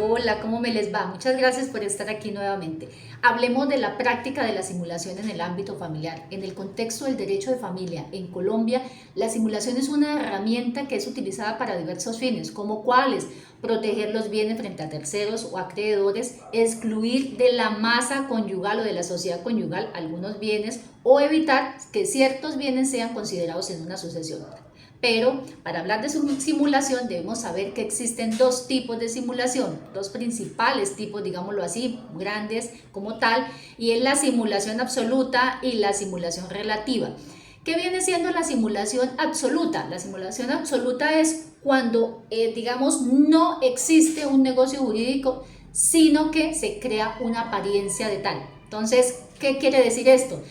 Hola, ¿cómo me les va? Muchas gracias por estar aquí nuevamente. Hablemos de la práctica de la simulación en el ámbito familiar. En el contexto del derecho de familia en Colombia, la simulación es una herramienta que es utilizada para diversos fines, como cuáles: proteger los bienes frente a terceros o acreedores, excluir de la masa conyugal o de la sociedad conyugal algunos bienes o evitar que ciertos bienes sean considerados en una sucesión. Pero para hablar de simulación debemos saber que existen dos tipos de simulación, dos principales tipos, digámoslo así, grandes como tal, y es la simulación absoluta y la simulación relativa. ¿Qué viene siendo la simulación absoluta? La simulación absoluta es cuando, digamos, no existe un negocio jurídico, sino que se crea una apariencia de tal. Entonces, ¿qué quiere decir esto?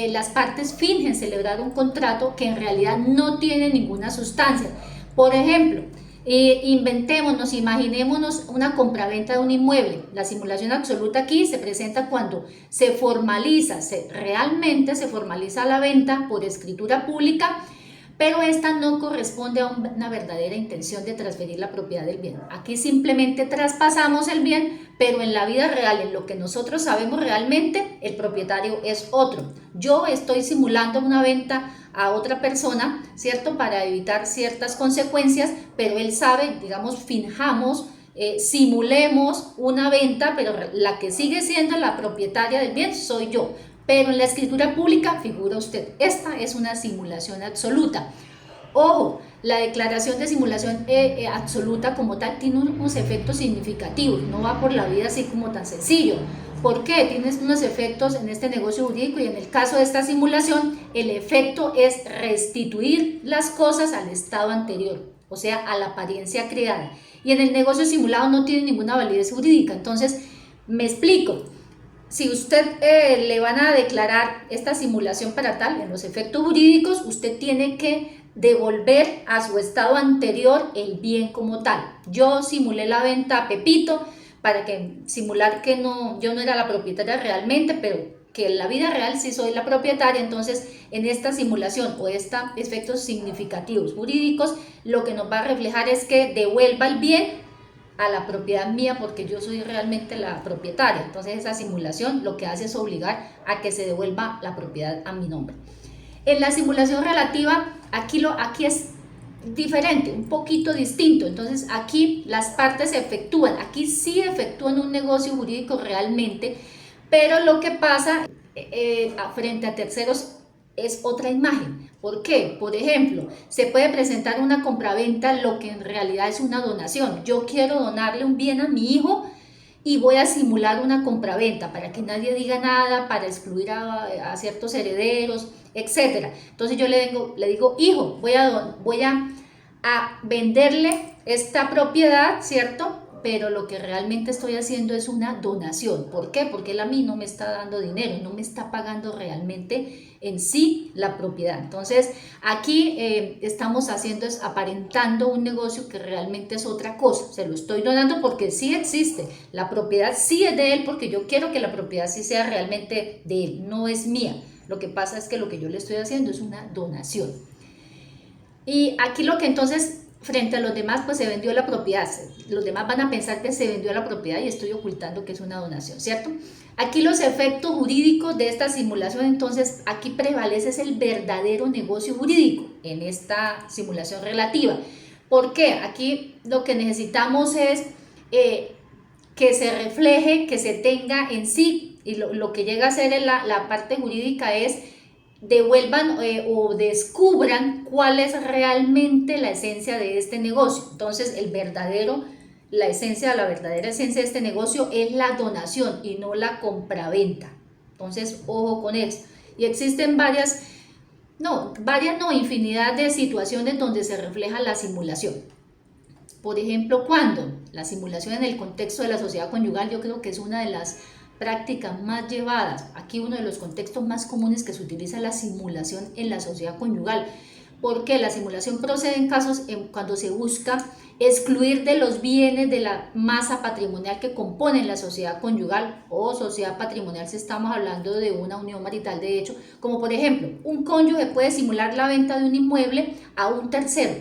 Las partes fingen celebrar un contrato que en realidad no tiene ninguna sustancia. Por ejemplo, inventémonos, imaginémonos una compraventa de un inmueble. La simulación absoluta aquí se presenta cuando se formaliza, realmente se formaliza la venta por escritura pública, pero esta no corresponde a una verdadera intención de transferir la propiedad del bien. Aquí simplemente traspasamos el bien, pero en la vida real, en lo que nosotros sabemos realmente, el propietario es otro. Yo estoy simulando una venta a otra persona, ¿cierto? Para evitar ciertas consecuencias, pero él sabe, digamos, finjamos, simulemos una venta, pero la que sigue siendo la propietaria del bien soy yo. Pero en la escritura pública figura usted. Esta es una simulación absoluta. Ojo, la declaración de simulación absoluta como tal tiene unos efectos significativos, no va por la vida así como tan sencillo. ¿Por qué? Tiene unos efectos en este negocio jurídico y en el caso de esta simulación, el efecto es restituir las cosas al estado anterior, o sea, a la apariencia creada. Y en el negocio simulado no tiene ninguna validez jurídica. Entonces, me explico. Si usted le van a declarar esta simulación para tal, en los efectos jurídicos, usted tiene que devolver a su estado anterior el bien como tal. Yo simulé la venta a Pepito para que simular que yo no era la propietaria realmente, pero que en la vida real sí soy la propietaria. Entonces, en esta simulación o estos efectos significativos jurídicos, lo que nos va a reflejar es que devuelva el bien a la propiedad mía porque yo soy realmente la propietaria. Entonces esa simulación lo que hace es obligar a que se devuelva la propiedad a mi nombre. En la simulación relativa, aquí es diferente, un poquito distinto. Entonces aquí las partes se efectúan, aquí sí efectúan un negocio jurídico realmente, pero lo que pasa frente a terceros es otra imagen. ¿Por qué? Por ejemplo, se puede presentar una compraventa, lo que en realidad es una donación. Yo quiero donarle un bien a mi hijo y voy a simular una compraventa para que nadie diga nada, para excluir a ciertos herederos, etc. Entonces yo le digo, hijo, voy a venderle esta propiedad, ¿cierto? Pero lo que realmente estoy haciendo es una donación. ¿Por qué? Porque él a mí no me está dando dinero, no me está pagando realmente en sí la propiedad. Entonces aquí estamos haciendo es aparentando un negocio que realmente es otra cosa. Se lo estoy donando porque sí existe, la propiedad sí es de él porque yo quiero que la propiedad sí sea realmente de él, no es mía. Lo que pasa es que lo que yo le estoy haciendo es una donación. Y aquí lo que entonces frente a los demás, pues se vendió la propiedad. Los demás van a pensar que se vendió la propiedad y estoy ocultando que es una donación, ¿cierto? Aquí los efectos jurídicos de esta simulación, entonces aquí prevalece el verdadero negocio jurídico en esta simulación relativa. ¿Por qué? Aquí lo que necesitamos es que se refleje, que se tenga en sí, y lo que llega a ser la parte jurídica es devuelvan o descubran cuál es realmente la esencia de este negocio. Entonces la verdadera esencia de este negocio es la donación y no la compraventa. Entonces ojo con eso. Y existen infinidad de situaciones donde se refleja la simulación. Por ejemplo, cuando la simulación en el contexto de la sociedad conyugal, yo creo que es una de las prácticas más llevadas. Aquí uno de los contextos más comunes que se utiliza la simulación en la sociedad conyugal, porque la simulación procede en casos cuando se busca excluir de los bienes de la masa patrimonial que componen la sociedad conyugal o sociedad patrimonial si estamos hablando de una unión marital de hecho, como por ejemplo, un cónyuge puede simular la venta de un inmueble a un tercero.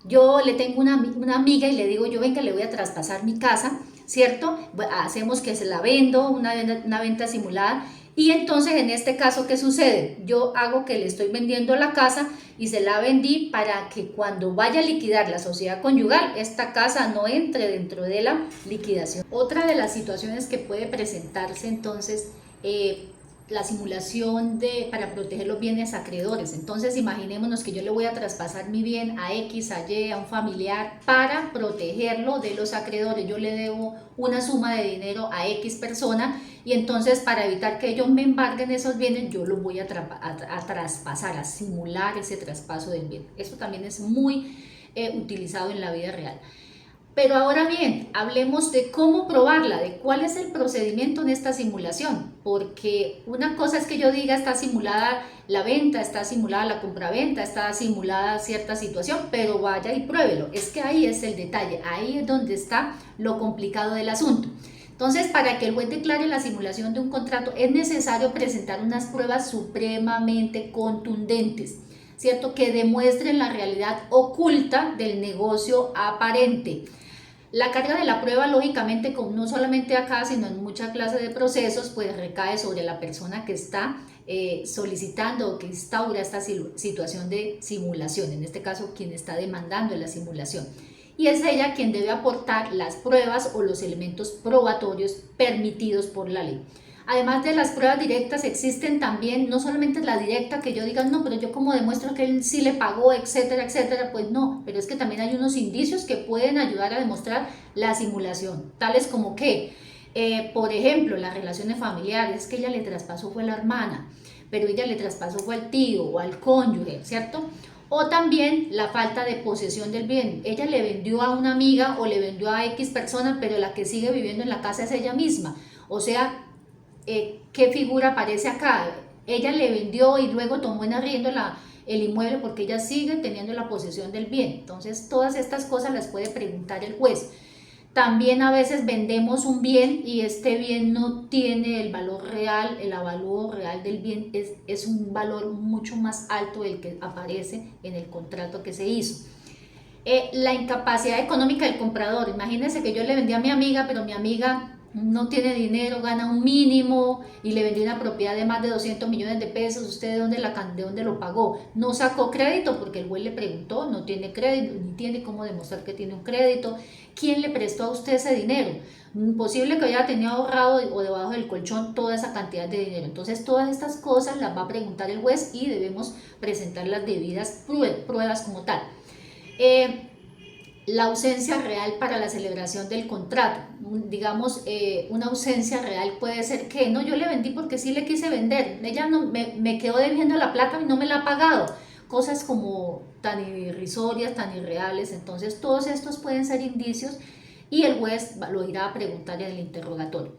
Yo le tengo una amiga y le digo yo, venga, le voy a traspasar mi casa ¿cierto? Hacemos que se la vendo, una venta simulada. Y entonces en este caso, ¿qué sucede? Yo hago que le estoy vendiendo la casa y se la vendí para que cuando vaya a liquidar la sociedad conyugal, esta casa no entre dentro de la liquidación. Otra de las situaciones que puede presentarse entonces, la simulación para proteger los bienes acreedores. Entonces imaginémonos que yo le voy a traspasar mi bien a X, a Y, a un familiar para protegerlo de los acreedores. Yo le debo una suma de dinero a X persona y entonces para evitar que ellos me embarguen esos bienes, yo los voy a traspasar, a simular ese traspaso del bien. Esto también es muy utilizado en la vida real. Pero ahora bien, hablemos de cómo probarla, de cuál es el procedimiento en esta simulación, porque una cosa es que yo diga está simulada la venta, está simulada la compraventa, está simulada cierta situación, pero vaya y pruébelo. Es que ahí es el detalle, ahí es donde está lo complicado del asunto. Entonces, para que el juez declare la simulación de un contrato es necesario presentar unas pruebas supremamente contundentes, ¿cierto? Que demuestren la realidad oculta del negocio aparente. La carga de la prueba, lógicamente, no solamente acá, sino en muchas clases de procesos, pues recae sobre la persona que está solicitando o que instaura esta situación de simulación, en este caso quien está demandando la simulación. Y es ella quien debe aportar las pruebas o los elementos probatorios permitidos por la ley. Además de las pruebas directas, existen también, no solamente la directa, que yo diga, no, pero yo como demuestro que él sí le pagó, etcétera, etcétera, pues no, pero es que también hay unos indicios que pueden ayudar a demostrar la simulación, tales como que, por ejemplo, las relaciones familiares, que ella le traspasó fue a la hermana, pero ella le traspasó fue al tío o al cónyuge, ¿cierto? O también la falta de posesión del bien. Ella le vendió a una amiga o le vendió a X persona, pero la que sigue viviendo en la casa es ella misma. O sea, ¿qué figura aparece acá? Ella le vendió y luego tomó en arriendo el inmueble porque ella sigue teniendo la posesión del bien. Entonces, todas estas cosas las puede preguntar el juez. También a veces vendemos un bien y este bien no tiene el valor real, el avalúo real del bien es un valor mucho más alto del que aparece en el contrato que se hizo. La incapacidad económica del comprador. Imagínense que yo le vendí a mi amiga, pero mi amiga no tiene dinero, gana un mínimo y le vendí una propiedad de más de 200 millones de pesos. ¿Usted de dónde lo pagó? No sacó crédito porque el juez le preguntó, no tiene crédito, ni tiene cómo demostrar que tiene un crédito. ¿Quién le prestó a usted ese dinero? Posible que haya tenido ahorrado o debajo del colchón toda esa cantidad de dinero. Entonces todas estas cosas las va a preguntar el juez y debemos presentar las debidas pruebas como tal. La ausencia real para la celebración del contrato. Digamos, una ausencia real puede ser que no, yo le vendí porque sí le quise vender, ella no, me quedó debiendo la plata y no me la ha pagado. Cosas como tan irrisorias, tan irreales. Entonces todos estos pueden ser indicios y el juez lo irá a preguntar en el interrogatorio.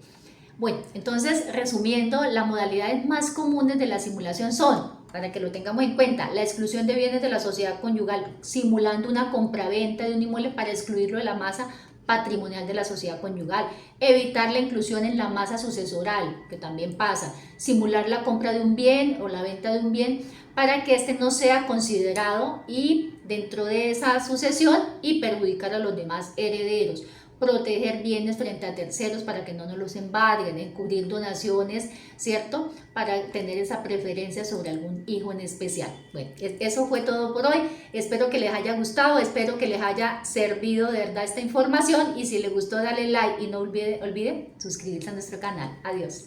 Bueno, entonces resumiendo, las modalidades más comunes de la simulación son, para que lo tengamos en cuenta, la exclusión de bienes de la sociedad conyugal, simulando una compraventa de un inmueble para excluirlo de la masa patrimonial de la sociedad conyugal, evitar la inclusión en la masa sucesoral, que también pasa, simular la compra de un bien o la venta de un bien para que este no sea considerado y dentro de esa sucesión y perjudicar a los demás herederos. Proteger bienes frente a terceros para que no nos los embarguen, encubrir donaciones, ¿cierto? Para tener esa preferencia sobre algún hijo en especial. Bueno, eso fue todo por hoy. Espero que les haya gustado, espero que les haya servido de verdad esta información y si les gustó dale like y no olviden suscribirse a nuestro canal. Adiós.